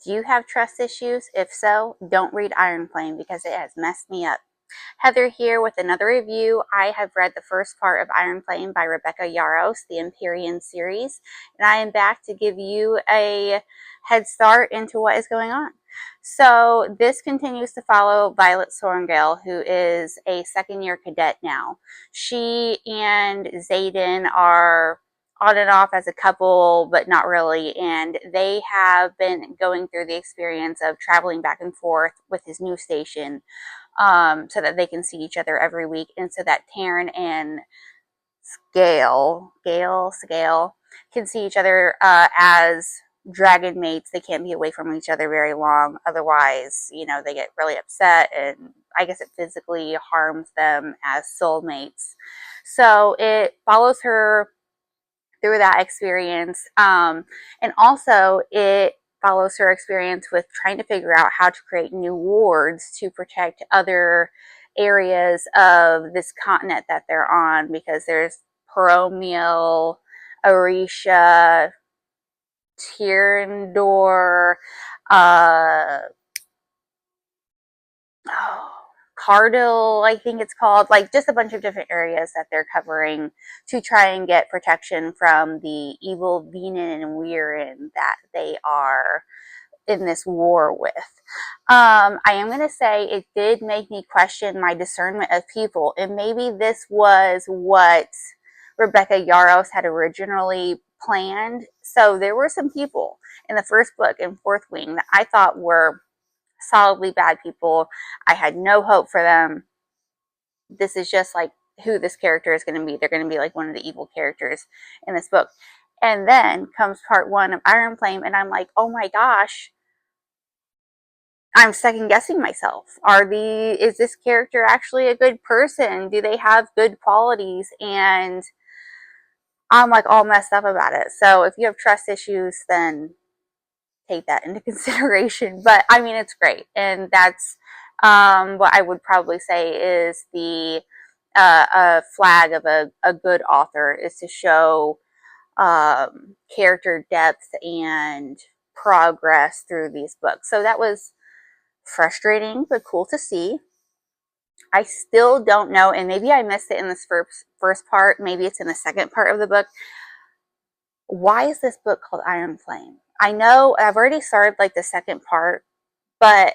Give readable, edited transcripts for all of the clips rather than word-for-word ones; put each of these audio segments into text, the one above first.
Do you have trust issues? If so, don't read Iron Flame because it has messed me up. Heather here with another review. I have read the first part of Iron Flame by Rebecca Yarros, the Empyrean series, and I am back to give you a head start into what is going on. So this continues to follow Violet Sorrengail, who is a second-year cadet now. She and Xaden are on and off as a couple, but not really, and they have been going through the experience of traveling back and forth with his new station, so that they can see each other every week, and so that Taryn and Scale can see each other as dragon mates. They can't be away from each other very long, otherwise, they get really upset, and I guess it physically harms them as soulmates. So it follows her through that experience, and also it follows her experience with trying to figure out how to create new wards to protect other areas of this continent that they're on, because there's Peromiel, Orisha, Tyrandor, oh, Cardil, I think it's called, like just a bunch of different areas that they're covering to try and get protection from the evil Venin and Weirin that they are in this war with. I am going to say it did make me question my discernment of people, and maybe this was what Rebecca Yarros had originally planned. So there were some people in the first book, in Fourth Wing, that I thought were solidly bad people. I had no hope for them. This is just like who this character is going to be. They're going to be like one of the evil characters in this book. And then comes part 1 of Iron Flame, and I'm like, oh my gosh, I'm second guessing myself. Is this character actually a good person? Do they have good qualities? And I'm like all messed up about it. So if you have trust issues, then take that into consideration. But I mean, it's great, and that's what I would probably say is the a flag of a good author, is to show character depth and progress through these books. So that was frustrating but cool to see. I still don't know, and maybe I missed it in this first part, maybe it's in the second part of the book. Why is this book called Iron Flame? I know I've already started like the second part, but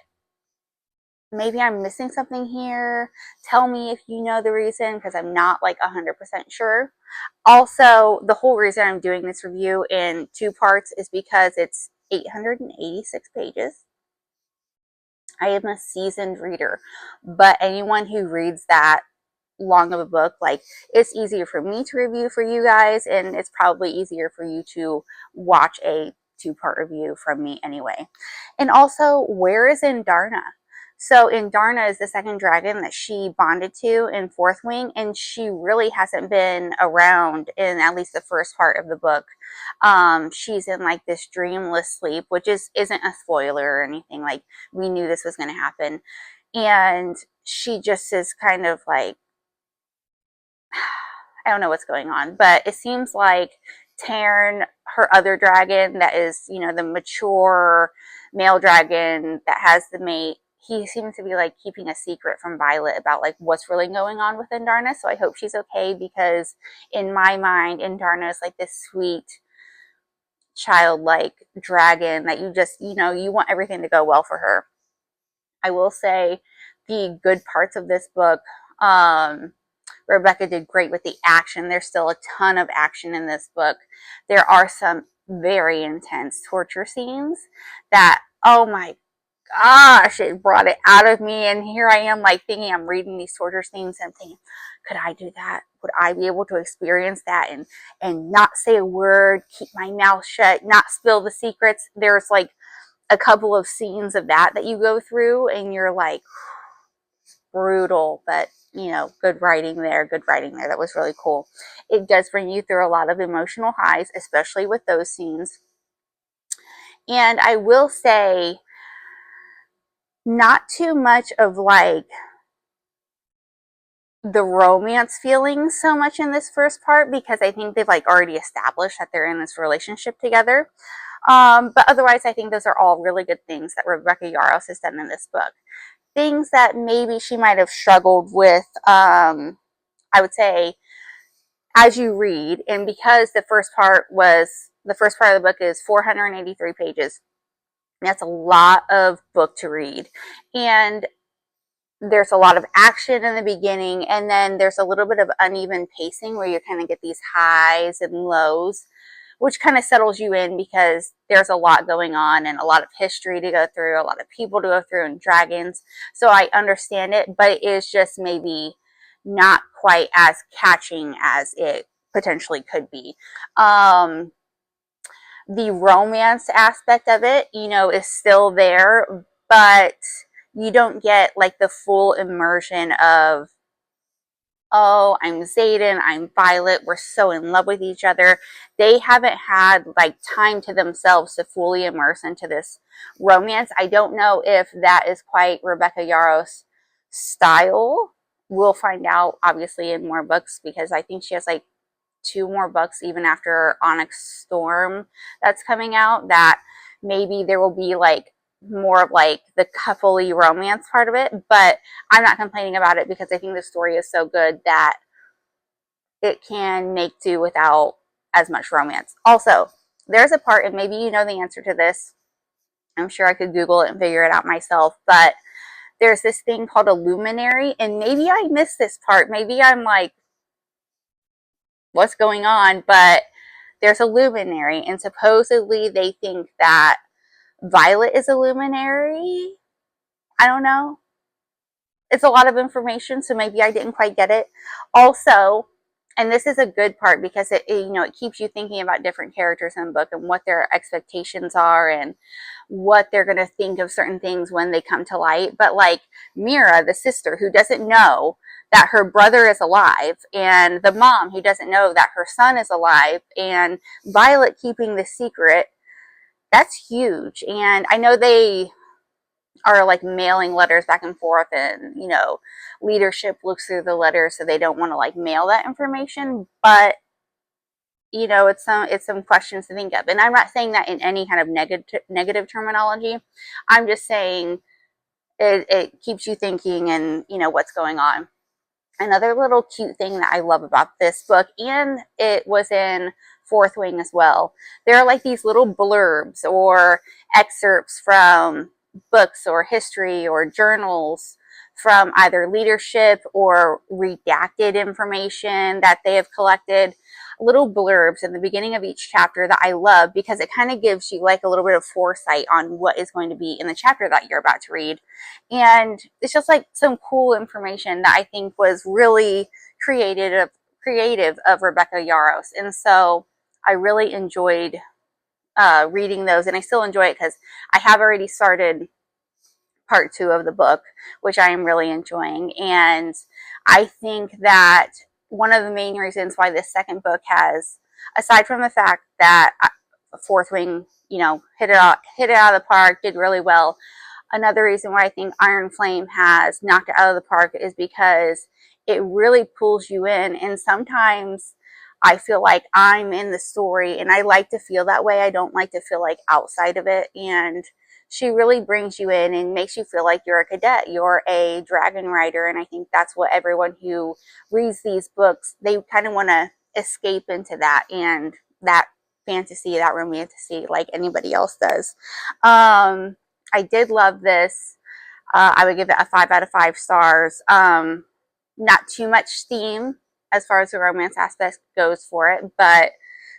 maybe I'm missing something here. Tell me if you know the reason, because I'm not like 100% sure. Also, the whole reason I'm doing this review in 2 parts is because it's 886 pages. I am a seasoned reader, but anyone who reads that long of a book, like, it's easier for me to review for you guys, and it's probably easier for you to watch a 2-part review from me anyway. And also, where is Indarna? So Indarna is the second dragon that she bonded to in Fourth Wing, and she really hasn't been around in at least the first part of the book. She's in like this dreamless sleep, which isn't a spoiler or anything. Like, we knew this was going to happen, and she just is kind of like, I don't know what's going on, but it seems like Tarn, her other dragon that is, the mature male dragon that has the mate, he seems to be like keeping a secret from Violet about like what's really going on with Indarna. So I hope she's okay, because in my mind, Indarna is like this sweet, childlike dragon that you just, you want everything to go well for her. I will say the good parts of this book, Rebecca did great with the action. There's still a ton of action in this book. There are some very intense torture scenes that, oh my gosh, it brought it out of me. And here I am, like, thinking I'm reading these torture scenes and thinking, could I do that? Would I be able to experience that and not say a word, keep my mouth shut, not spill the secrets? There's like a couple of scenes of that you go through, and you're like, brutal, but good writing there, That was really cool. It does bring you through a lot of emotional highs, especially with those scenes. And I will say, not too much of like the romance feelings so much in this first part, because I think they've like already established that they're in this relationship together. But otherwise, I think those are all really good things that Rebecca Yarros has done in this book. Things that maybe she might have struggled with, I would say, as you read, and because the first part of the book is 483 pages. That's a lot of book to read. And there's a lot of action in the beginning, and then there's a little bit of uneven pacing where you kind of get these highs and lows, which kind of settles you in because there's a lot going on and a lot of history to go through, a lot of people to go through, and dragons. So I understand it, but it is just maybe not quite as catching as it potentially could be. The romance aspect of it, is still there, but you don't get like the full immersion of, oh, I'm Xaden, I'm Violet, we're so in love with each other. They haven't had like time to themselves to fully immerse into this romance. I don't know if that is quite Rebecca Yarros' style. We'll find out obviously in more books, because I think she has like 2 more books even after Onyx Storm that's coming out, that maybe there will be like more of like the coupley romance part of it. But I'm not complaining about it because I think the story is so good that it can make do without as much romance. Also, there's a part, and maybe you know the answer to this, I'm sure I could Google it and figure it out myself, but there's this thing called a luminary, and maybe I missed this part. Maybe I'm like, what's going on? But there's a luminary, and supposedly they think that Violet is a luminary. I don't know. It's a lot of information, so maybe I didn't quite get it. Also, and this is a good part because it keeps you thinking about different characters in the book and what their expectations are and what they're going to think of certain things when they come to light. But like Mira, the sister who doesn't know that her brother is alive, and the mom who doesn't know that her son is alive, and Violet keeping the secret, that's huge. And I know they are like mailing letters back and forth, and leadership looks through the letters, so they don't want to like mail that information. But it's some questions to think of, and I'm not saying that in any kind of negative terminology. I'm just saying it keeps you thinking, and what's going on. Another little cute thing that I love about this book, and it was in Fourth Wing as well, there are like these little blurbs or excerpts from books or history or journals from either leadership or redacted information that they have collected, little blurbs in the beginning of each chapter that I love, because it kind of gives you like a little bit of foresight on what is going to be in the chapter that you're about to read. And it's just like some cool information that I think was really creative of Rebecca Yarros. And so I really enjoyed reading those, and I still enjoy it because I have already started part 2 of the book, which I am really enjoying. And I think that one of the main reasons why this second book has, aside from the fact that Fourth Wing, hit it out of the park, did really well, another reason why I think Iron Flame has knocked it out of the park is because it really pulls you in. And sometimes I feel like I'm in the story, and I like to feel that way. I don't like to feel like outside of it. And she really brings you in and makes you feel like you're a cadet, you're a dragon rider. And I think that's what everyone who reads these books, they kind of want to escape into that, and that fantasy, that romantasy, like anybody else does. I did love this. I would give it a 5 out of 5 stars. Not too much theme as far as the romance aspect goes for it, but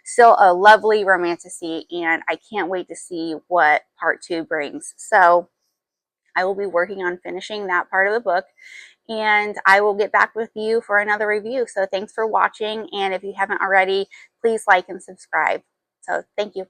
still a lovely romantasy, and I can't wait to see what part 2 brings. So I will be working on finishing that part of the book, and I will get back with you for another review. So thanks for watching, and if you haven't already, please like and subscribe. So thank you.